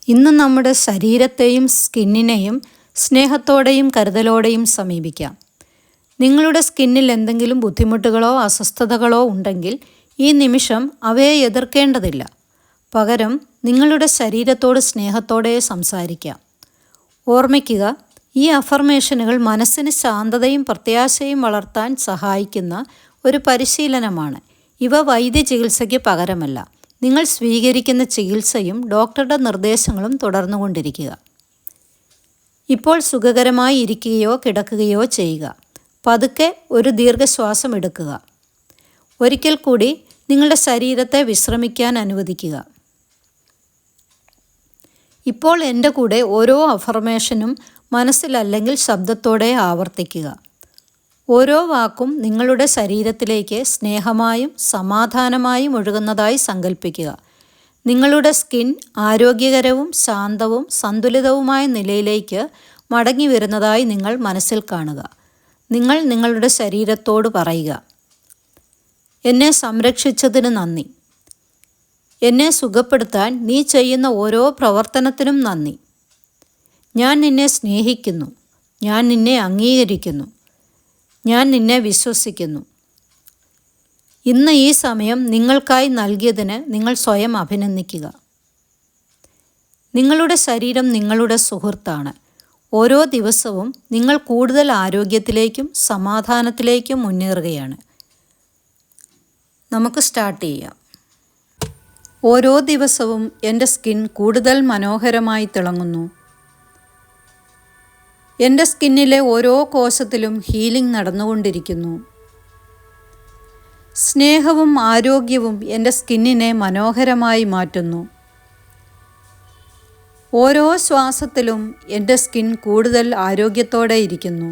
ഇന്ന് നമ്മുടെ ശരീരത്തെയും സ്കിന്നിനെയും സ്നേഹത്തോടെയും കരുതലോടെയും സമീപിക്കാം. നിങ്ങളുടെ സ്കിന്നിൽ എന്തെങ്കിലും ബുദ്ധിമുട്ടുകളോ അസ്വസ്ഥതകളോ ഉണ്ടെങ്കിൽ ഈ നിമിഷം അവയെ എതിർക്കേണ്ടതില്ല. പകരം നിങ്ങളുടെ ശരീരത്തോട് സ്നേഹത്തോടെ സംസാരിക്കാം. ഓർമ്മിക്കുക, ഈ അഫർമേഷനുകൾ മനസ്സിന് ശാന്തതയും പ്രത്യാശയും വളർത്താൻ സഹായിക്കുന്ന ഒരു പരിശീലനമാണ്. ഇവ വൈദ്യചികിത്സയ്ക്ക് പകരമല്ല. നിങ്ങൾ സ്വീകരിക്കുന്ന ചികിത്സയും ഡോക്ടറുടെ നിർദ്ദേശങ്ങളും തുടർന്നുകൊണ്ടിരിക്കുക. ഇപ്പോൾ സുഖകരമായി ഇരിക്കുകയോ കിടക്കുകയോ ചെയ്യുക. പതുക്കെ ഒരു ദീർഘശ്വാസം എടുക്കുക. ഒരിക്കൽ കൂടി നിങ്ങളുടെ ശരീരത്തെ വിശ്രമിക്കാൻ അനുവദിക്കുക. ഇപ്പോൾ എൻ്റെ കൂടെ ഓരോ അഫർമേഷനും മനസ്സിലല്ലെങ്കിൽ ശബ്ദത്തോടെ ആവർത്തിക്കുക. ഓരോ വാക്കും നിങ്ങളുടെ ശരീരത്തിലേക്ക് സ്നേഹമായും സമാധാനമായും ഒഴുകുന്നതായി സങ്കല്പിക്കുക. നിങ്ങളുടെ സ്കിൻ ആരോഗ്യകരവും ശാന്തവും സന്തുലിതവുമായ നിലയിലേക്ക് മടങ്ങി വരുന്നതായി നിങ്ങൾ മനസ്സിൽ കാണുക. നിങ്ങൾ നിങ്ങളുടെ ശരീരത്തോട് പറയുക, എന്നെ സംരക്ഷിച്ചതിന് നന്ദി. എന്നെ സുഖപ്പെടുത്താൻ നീ ചെയ്യുന്ന ഓരോ പ്രവർത്തനത്തിനും നന്ദി. ഞാൻ നിന്നെ സ്നേഹിക്കുന്നു. ഞാൻ നിന്നെ അംഗീകരിക്കുന്നു. ഞാൻ നിന്നെ വിശ്വസിക്കുന്നു. ഇന്ന് ഈ സമയം നിങ്ങൾക്കായി നൽകിയതിന് നിങ്ങൾ സ്വയം അഭിനന്ദിക്കുക. നിങ്ങളുടെ ശരീരം നിങ്ങളുടെ സുഹൃത്താണ്. ഓരോ ദിവസവും നിങ്ങൾ കൂടുതൽ ആരോഗ്യത്തിലേക്കും സമാധാനത്തിലേക്കും മുന്നേറുകയാണ്. നമുക്ക് സ്റ്റാർട്ട് ചെയ്യാം. ഓരോ ദിവസവും എൻ്റെ സ്കിൻ കൂടുതൽ മനോഹരമായി തിളങ്ങുന്നു. എൻ്റെ സ്കിന്നിലെ ഓരോ കോശത്തിലും ഹീലിംഗ് നടന്നുകൊണ്ടിരിക്കുന്നു. സ്നേഹവും ആരോഗ്യവും എൻ്റെ സ്കിന്നിനെ മനോഹരമായി മാറ്റുന്നു. ഓരോ ശ്വാസത്തിലും എൻ്റെ സ്കിൻ കൂടുതൽ ആരോഗ്യത്തോടെ ഇരിക്കുന്നു.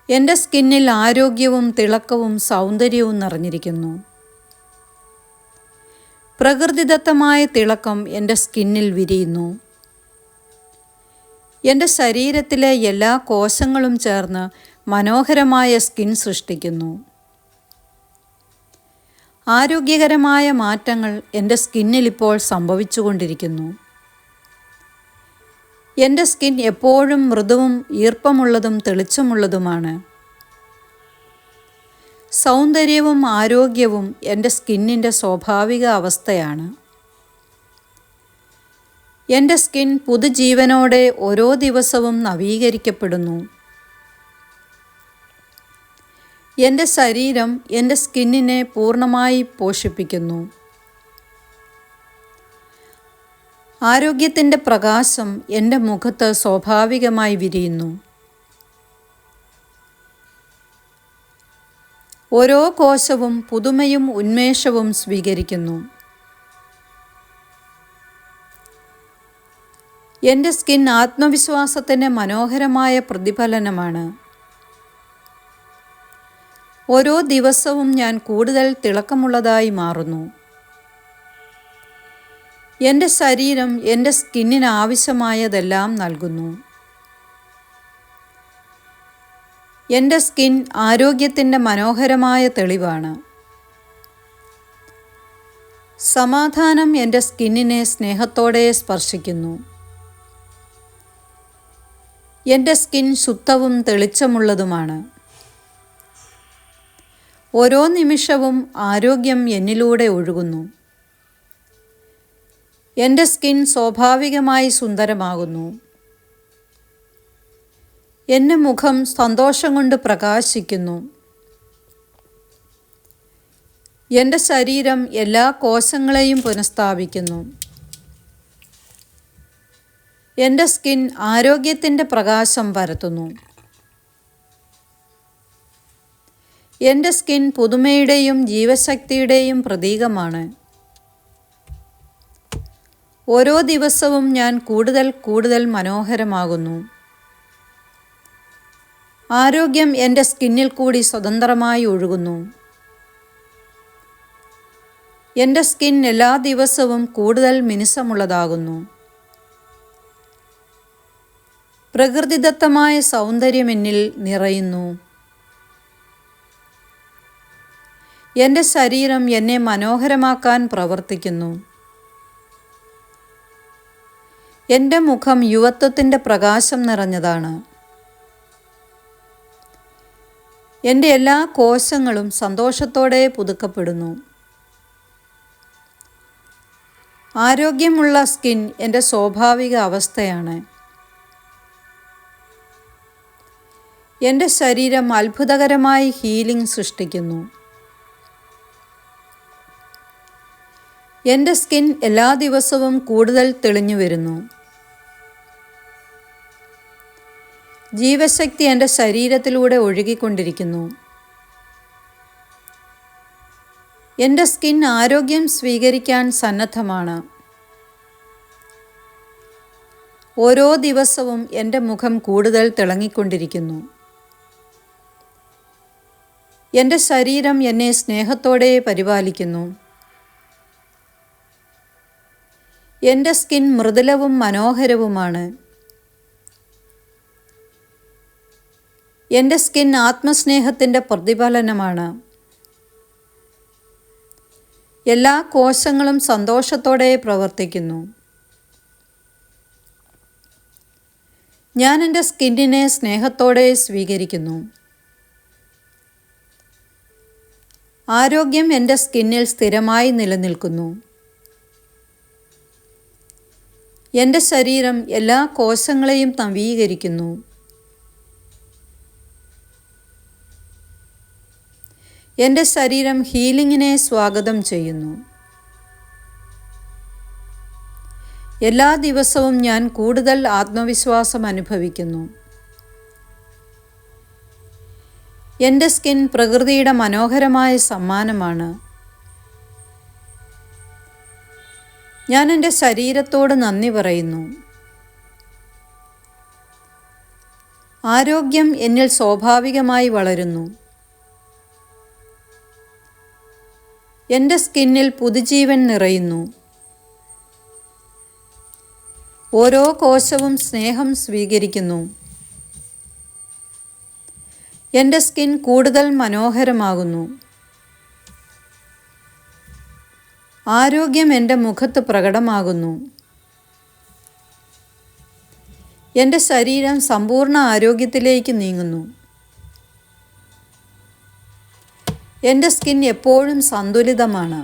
എൻ്റെ സ്കിന്നിൽ ആരോഗ്യവും തിളക്കവും സൗന്ദര്യവും നിറഞ്ഞിരിക്കുന്നു. പ്രകൃതിദത്തമായ തിളക്കം എൻ്റെ സ്കിന്നിൽ വിരിയുന്നു. എൻ്റെ ശരീരത്തിലെ എല്ലാ കോശങ്ങളും ചേർന്ന് മനോഹരമായ സ്കിൻ സൃഷ്ടിക്കുന്നു. ആരോഗ്യകരമായ മാറ്റങ്ങൾ എൻ്റെ സ്കിന്നിൽ ഇപ്പോൾ സംഭവിച്ചുകൊണ്ടിരിക്കുന്നു. എൻ്റെ സ്കിൻ എപ്പോഴും മൃദുവും ഈർപ്പമുള്ളതും തെളിച്ചമുള്ളതുമാണ്. സൗന്ദര്യവും ആരോഗ്യവും എൻ്റെ സ്കിന്നിൻ്റെ സ്വാഭാവിക അവസ്ഥയാണ്. എൻ്റെ സ്കിൻ പുതുജീവനോടെ ഓരോ ദിവസവും നവീകരിക്കപ്പെടുന്നു. എൻ്റെ ശരീരം എൻ്റെ സ്കിന്നിനെ പൂർണ്ണമായി പോഷിപ്പിക്കുന്നു. ആരോഗ്യത്തിൻ്റെ പ്രകാശം എൻ്റെ മുഖത്ത് സ്വാഭാവികമായി വിരിയുന്നു. ഓരോ കോശവും പുതുമയും ഉന്മേഷവും സ്വീകരിക്കുന്നു. എൻ്റെ സ്കിൻ ആത്മവിശ്വാസത്തിൻ്റെ മനോഹരമായ പ്രതിഫലനമാണ്. ഓരോ ദിവസവും ഞാൻ കൂടുതൽ തിളക്കമുള്ളതായി മാറുന്നു. എൻ്റെ ശരീരം എൻ്റെ സ്കിന്നിന് ആവശ്യമായതെല്ലാം നൽകുന്നു. എൻ്റെ സ്കിൻ ആരോഗ്യത്തിൻ്റെ മനോഹരമായ തെളിവാണ്. സമാധാനം എൻ്റെ സ്കിന്നിനെ സ്നേഹത്തോടെ സ്പർശിക്കുന്നു. എൻ്റെ സ്കിൻ ശുദ്ധവും തെളിച്ചമുള്ളതുമാണ്. ഓരോ നിമിഷവും ആരോഗ്യം എന്നിലൂടെ ഒഴുകുന്നു. എൻ്റെ സ്കിൻ സ്വാഭാവികമായി സുന്ദരമാകുന്നു. എൻ്റെ മുഖം സന്തോഷം കൊണ്ട് പ്രകാശിക്കുന്നു. എൻ്റെ ശരീരം എല്ലാ കോശങ്ങളെയും പുനഃസ്ഥാപിക്കുന്നു. എൻ്റെ സ്കിൻ ആരോഗ്യത്തിൻ്റെ പ്രകാശം പരത്തുന്നു. എൻ്റെ സ്കിൻ പുതുമയുടെയും ജീവശക്തിയുടെയും പ്രതീകമാണ്. ഓരോ ദിവസവും ഞാൻ കൂടുതൽ മനോഹരമാകുന്നു. ആരോഗ്യം എൻ്റെ സ്കിന്നിൽ കൂടി സ്വതന്ത്രമായി ഒഴുകുന്നു. എൻ്റെ സ്കിൻ എല്ലാ ദിവസവും കൂടുതൽ മിനുസമുള്ളതാകുന്നു. പ്രകൃതിദത്തമായ സൗന്ദര്യം എന്നിൽ നിറയുന്നു. എൻ്റെ ശരീരം എന്നെ മനോഹരമാക്കാൻ പ്രവർത്തിക്കുന്നു. എൻ്റെ മുഖം യുവത്വത്തിൻ്റെ പ്രകാശം നിറഞ്ഞതാണ്. എൻ്റെ എല്ലാ കോശങ്ങളും സന്തോഷത്തോടെ പുതുക്കപ്പെടുന്നു. ആരോഗ്യമുള്ള സ്കിൻ എൻ്റെ സ്വാഭാവിക അവസ്ഥയാണ്. എൻ്റെ ശരീരം അത്ഭുതകരമായി ഹീലിംഗ് സൃഷ്ടിക്കുന്നു. എൻ്റെ സ്കിൻ എല്ലാ ദിവസവും കൂടുതൽ തെളിഞ്ഞു വരുന്നു. ജീവശക്തി എൻ്റെ ശരീരത്തിലൂടെ ഒഴുകിക്കൊണ്ടിരിക്കുന്നു. എൻ്റെ സ്കിൻ ആരോഗ്യം സ്വീകരിക്കാൻ സന്നദ്ധമാണ്. ഓരോ ദിവസവും എൻ്റെ മുഖം കൂടുതൽ തിളങ്ങിക്കൊണ്ടിരിക്കുന്നു. എൻ്റെ ശരീരം എന്നെ സ്നേഹത്തോടെ പരിപാലിക്കുന്നു. എൻ്റെ സ്കിൻ മൃദുലവും മനോഹരവുമാണ്. എൻ്റെ സ്കിൻ ആത്മസ്നേഹത്തിൻ്റെ പ്രതിഫലനമാണ്. എല്ലാ കോശങ്ങളും സന്തോഷത്തോടെ പ്രവർത്തിക്കുന്നു. ഞാൻ എൻ്റെ സ്കിന്നിനെ സ്നേഹത്തോടെ സ്വീകരിക്കുന്നു. ആരോഗ്യം എൻ്റെ സ്കിന്നിൽ സ്ഥിരമായി നിലനിൽക്കുന്നു. എൻ്റെ ശരീരം എല്ലാ കോശങ്ങളെയും നവീകരിക്കുന്നു. എൻ്റെ ശരീരം ഹീലിംഗിനെ സ്വാഗതം ചെയ്യുന്നു. എല്ലാ ദിവസവും ഞാൻ കൂടുതൽ ആത്മവിശ്വാസം അനുഭവിക്കുന്നു. എൻ്റെ സ്കിൻ പ്രകൃതിയുടെ മനോഹരമായ സമ്മാനമാണ്. ഞാൻ എൻ്റെ ശരീരത്തോട് നന്ദി പറയുന്നു. ആരോഗ്യം എന്നിൽ സ്വാഭാവികമായി വളരുന്നു. എൻ്റെ സ്കിന്നിൽ പുതുജീവൻ നിറയുന്നു. ഓരോ കോശവും സ്നേഹം സ്വീകരിക്കുന്നു. എൻ്റെ സ്കിൻ കൂടുതൽ മനോഹരമാകുന്നു. ആരോഗ്യം എൻ്റെ മുഖത്ത് പ്രകടമാകുന്നു. എൻ്റെ ശരീരം സമ്പൂർണ്ണ ആരോഗ്യത്തിലേക്ക് നീങ്ങുന്നു. എൻ്റെ സ്കിൻ എപ്പോഴും സന്തുലിതമാണ്.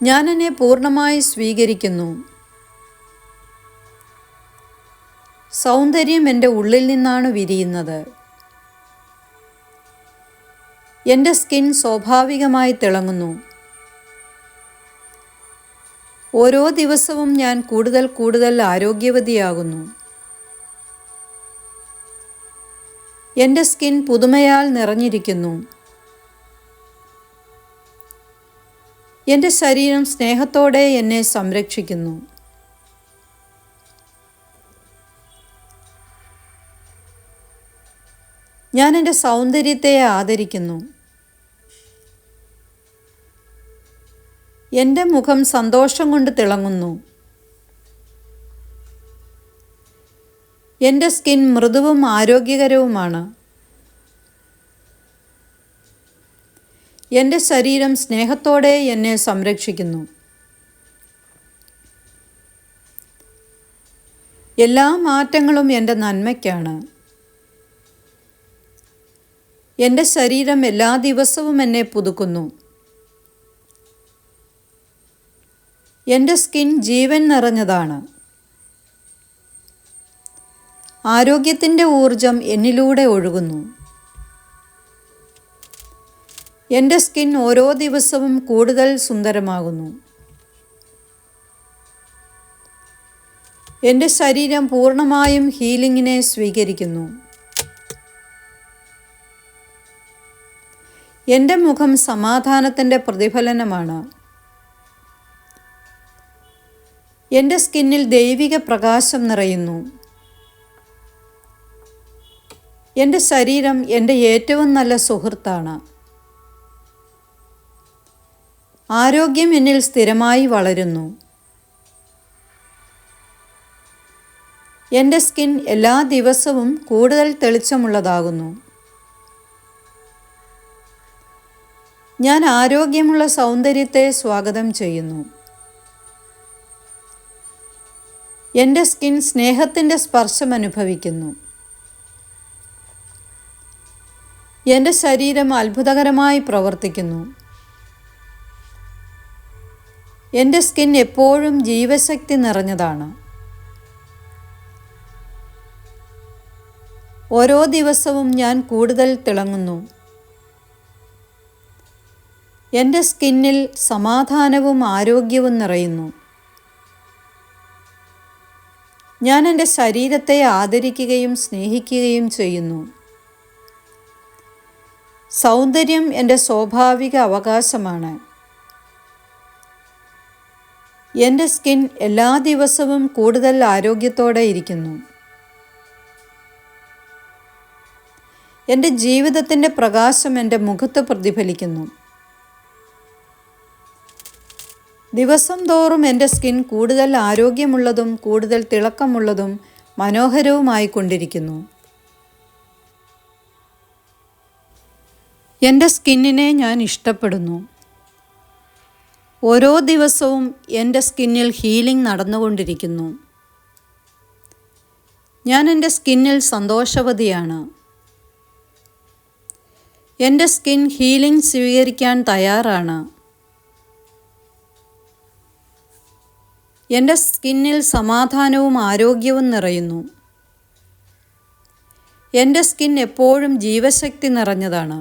ഞാൻ എന്നെ പൂർണ്ണമായി സ്വീകരിക്കുന്നു. സൗന്ദര്യം എൻ്റെ ഉള്ളിൽ നിന്നാണ് വിരിയുന്നത്. എൻ്റെ സ്കിൻ സ്വാഭാവികമായി തിളങ്ങുന്നു. ഓരോ ദിവസവും ഞാൻ കൂടുതൽ ആരോഗ്യവതിയാകുന്നു. എൻ്റെ സ്കിൻ പുതുമയാൽ നിറഞ്ഞിരിക്കുന്നു. എൻ്റെ ശരീരം സ്നേഹത്തോടെ എന്നെ സംരക്ഷിക്കുന്നു. ഞാൻ എൻ്റെ സൗന്ദര്യത്തെ ആദരിക്കുന്നു. എൻ്റെ മുഖം സന്തോഷം കൊണ്ട് തിളങ്ങുന്നു. എൻ്റെ സ്കിൻ മൃദുവും ആരോഗ്യകരവുമാണ്. എൻ്റെ ശരീരം സ്നേഹത്തോടെ എന്നെ സംരക്ഷിക്കുന്നു. എല്ലാ മാറ്റങ്ങളും എൻ്റെ നന്മയ്ക്കാണ്. എൻ്റെ ശരീരം എല്ലാ ദിവസവും എന്നെ പുതുക്കുന്നു. എൻ്റെ സ്കിൻ ജീവൻ നിറഞ്ഞതാണ്. ആരോഗ്യത്തിൻ്റെ ഊർജം എന്നിലൂടെ ഒഴുകുന്നു. എൻ്റെ സ്കിൻ ഓരോ ദിവസവും കൂടുതൽ സുന്ദരമാകുന്നു. എൻ്റെ ശരീരം പൂർണ്ണമായും ഹീലിംഗിനെ സ്വീകരിക്കുന്നു. എൻ്റെ മുഖം സമാധാനത്തിൻ്റെ പ്രതിഫലനമാണ്. എൻ്റെ സ്കിന്നിൽ ദൈവിക പ്രകാശം നിറയുന്നു. എൻ്റെ ശരീരം എൻ്റെ ഏറ്റവും നല്ല സുഹൃത്താണ്. ആരോഗ്യം എന്നിൽ സ്ഥിരമായി വളരുന്നു. എൻ്റെ സ്കിൻ എല്ലാ ദിവസവും കൂടുതൽ തെളിച്ചമുള്ളതാകുന്നു. ഞാൻ ആരോഗ്യമുള്ള സൗന്ദര്യത്തെ സ്വാഗതം ചെയ്യുന്നു. എൻ്റെ സ്കിൻ സ്നേഹത്തിൻ്റെ സ്പർശം അനുഭവിക്കുന്നു. എൻ്റെ ശരീരം അത്ഭുതകരമായി പ്രവർത്തിക്കുന്നു. എൻ്റെ സ്കിൻ എപ്പോഴും ജീവശക്തി നിറഞ്ഞതാണ്. ഓരോ ദിവസവും ഞാൻ കൂടുതൽ തിളങ്ങുന്നു. എൻ്റെ സ്കിന്നിൽ സമാധാനവും ആരോഗ്യവും നിറയുന്നു. ഞാൻ എൻ്റെ ശരീരത്തെ ആദരിക്കുകയും സ്നേഹിക്കുകയും ചെയ്യുന്നു. സൗന്ദര്യം എൻ്റെ സ്വാഭാവിക അവകാശമാണ്. എൻ്റെ സ്കിൻ എല്ലാ ദിവസവും കൂടുതൽ ആരോഗ്യത്തോടെ ഇരിക്കുന്നു. എൻ്റെ ജീവിതത്തിൻ്റെ പ്രകാശം എൻ്റെ മുഖത്ത് പ്രതിഫലിക്കുന്നു. ദിവസം തോറും എൻ്റെ സ്കിൻ കൂടുതൽ ആരോഗ്യമുള്ളതും കൂടുതൽ തിളക്കമുള്ളതും മനോഹരവുമായിക്കൊണ്ടിരിക്കുന്നു. എൻ്റെ സ്കിന്നിനെ ഞാൻ ഇഷ്ടപ്പെടുന്നു. ഓരോ ദിവസവും എൻ്റെ സ്കിന്നിൽ ഹീലിംഗ് നടന്നുകൊണ്ടിരിക്കുന്നു. ഞാൻ എൻ്റെ സ്കിന്നിൽ സന്തോഷവതിയാണ്. എൻ്റെ സ്കിൻ ഹീലിംഗ് സ്വീകരിക്കാൻ തയ്യാറാണ്. എൻ്റെ സ്കിന്നിൽ സമാധാനവും ആരോഗ്യവും നിറയുന്നു. എൻ്റെ സ്കിൻ എപ്പോഴും ജീവശക്തി നിറഞ്ഞതാണ്.